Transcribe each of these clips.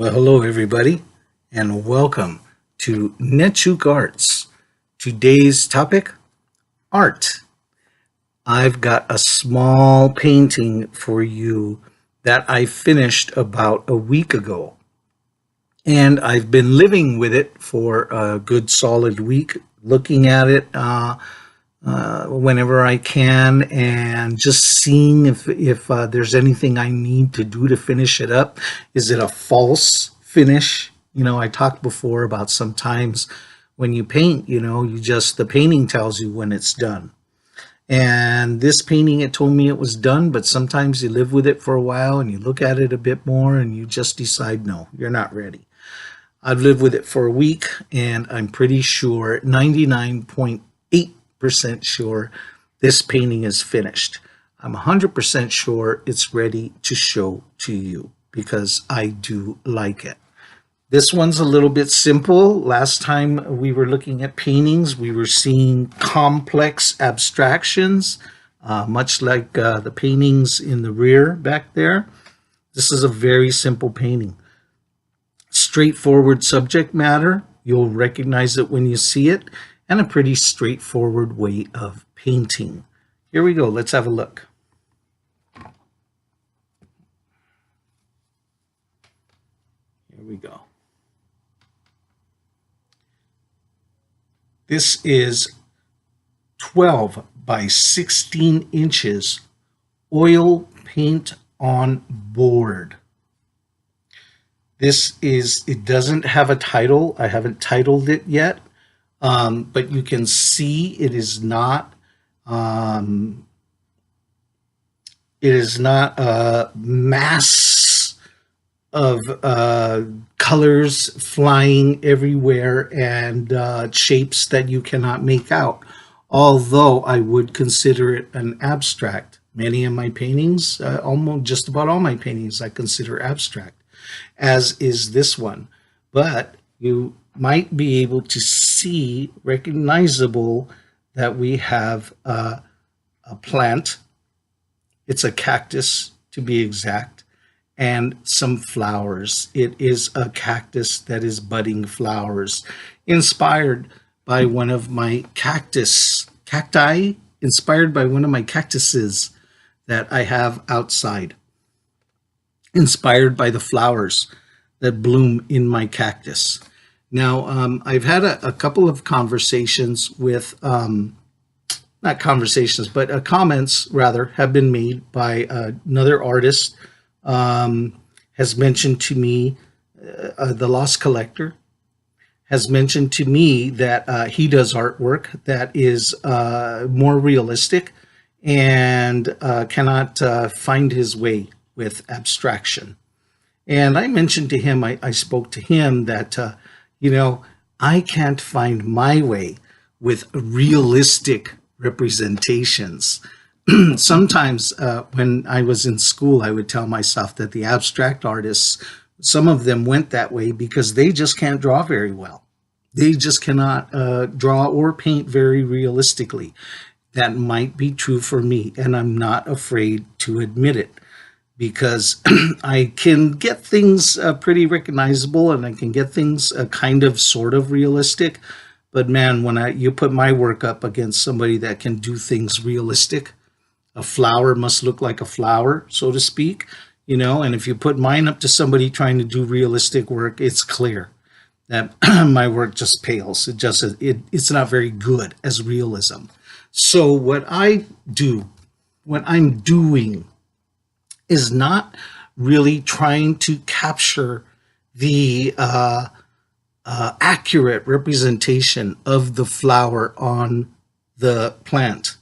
Well, hello everybody, and welcome to Netchuk Arts. Today's topic, art. I've got a small painting for you that I finished about a week ago, and I've been living with it for a good solid week, looking at it whenever I can, and just seeing if there's anything I need to do to finish it up. Is it a false finish? I talked before about sometimes when you paint, the painting tells you when it's done. And this painting, it told me it was done, but sometimes you live with it for a while and you look at it a bit more and you just decide, no, you're not ready. I've lived with it for a week and I'm pretty sure, 99.8% sure, this painting is finished. I'm 100% sure it's ready to show to you because I do like it. This one's a little bit simple. Last time we were looking at paintings, we were seeing complex abstractions, much like the paintings in the rear back there. This is a very simple painting. Straightforward subject matter. You'll recognize it when you see it, and a pretty straightforward way of painting. Here we go. Let's have a look. Here we go. This is 12 by 16 inches oil paint on board. It doesn't have a title. I haven't titled it yet, but you can see it is not a mass of colors flying everywhere and shapes that you cannot make out. Although I would consider it an abstract. Many of my paintings, almost just about all my paintings, I consider abstract, as is this one. But you might be able to see, recognizable, that we have a plant. It's a cactus, to be exact, and some flowers. It is a cactus that is budding flowers, inspired by one of my cacti, inspired by one of my cactuses that I have outside, inspired by the flowers that bloom in my cactus. Now, I've had a couple of conversations with, not conversations, but comments rather, have been made by another artist. Has mentioned to me, the Lost Collector, has mentioned to me that he does artwork that is more realistic and cannot find his way with abstraction. And I mentioned to him, I spoke to him that, I can't find my way with realistic representations. Sometimes when I was in school, I would tell myself that the abstract artists, some of them went that way because they just can't draw very well. They just cannot draw or paint very realistically. That might be true for me, and I'm not afraid to admit it because I can get things pretty recognizable and I can get things kind of sort of realistic. But man, when you put my work up against somebody that can do things realistic, a flower must look like a flower, so to speak, and if you put mine up to somebody trying to do realistic work, it's clear that my work just pales. It's not very good as realism. So what I'm doing is not really trying to capture the accurate representation of the flower on the plant,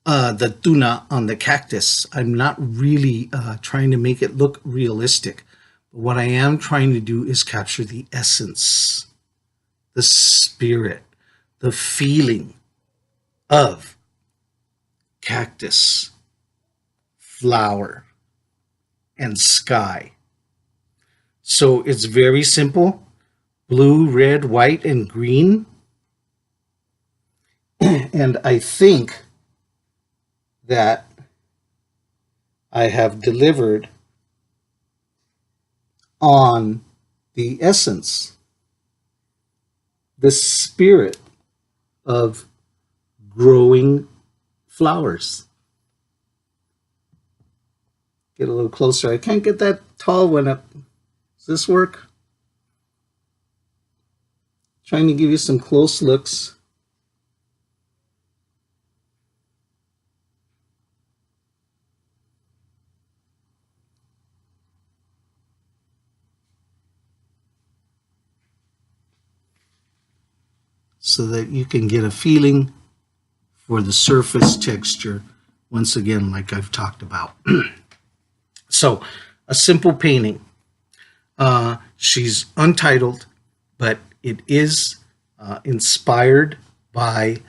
the tuna on the cactus. I'm not really trying to make it look realistic. But what I am trying to do is capture the essence, the spirit, the feeling of cactus, flower, and sky. So it's very simple: blue, red, white, and green. And I think that I have delivered on the essence, the spirit of growing flowers. Get a little closer. I can't get that tall one up. Does this work? Trying to give you some close looks. So that you can get a feeling for the surface texture, once again, like I've talked about. So, a simple painting. She's untitled, but it is inspired by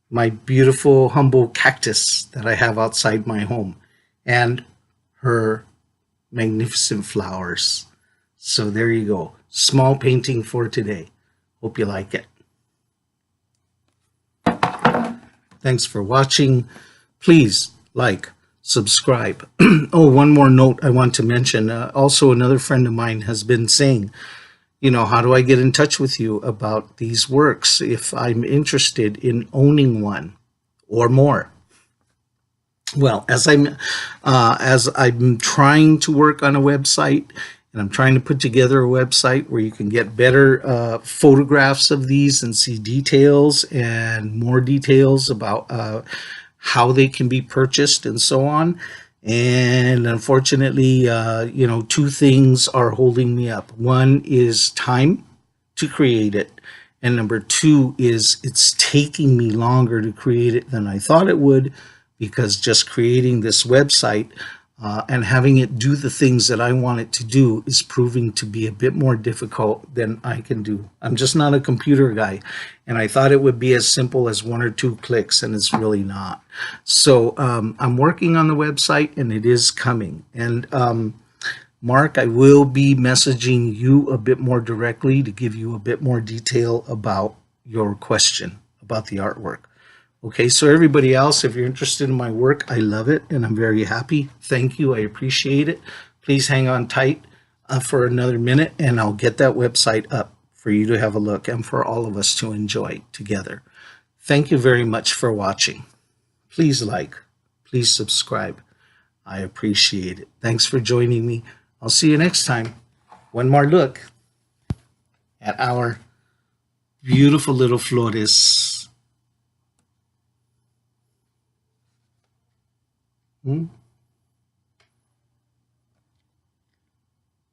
my beautiful, humble cactus that I have outside my home and her magnificent flowers. So, there you go. Small painting for today. Hope you like it. Thanks for watching. Please like, subscribe. Oh, one more note I want to mention. Also, another friend of mine has been saying, how do I get in touch with you about these works if I'm interested in owning one or more? Well, as I'm trying to work on a website, and I'm trying to put together a website where you can get better photographs of these and see details and more details about how they can be purchased and so on. And unfortunately, two things are holding me up. One is time to create it. And number two is it's taking me longer to create it than I thought it would, because just creating this website and having it do the things that I want it to do is proving to be a bit more difficult than I can do. I'm just not a computer guy, and I thought it would be as simple as 1 or 2 clicks, and it's really not. So I'm working on the website, and it is coming. And Mark, I will be messaging you a bit more directly to give you a bit more detail about your question about the artwork. Okay, so everybody else, if you're interested in my work, I love it and I'm very happy. Thank you. I appreciate it. Please hang on tight for another minute and I'll get that website up for you to have a look and for all of us to enjoy together. Thank you very much for watching. Please like, please subscribe. I appreciate it. Thanks for joining me. I'll see you next time. One more look at our beautiful little flores.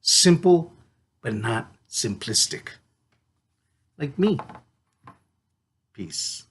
Simple, but not simplistic. Like me. Peace.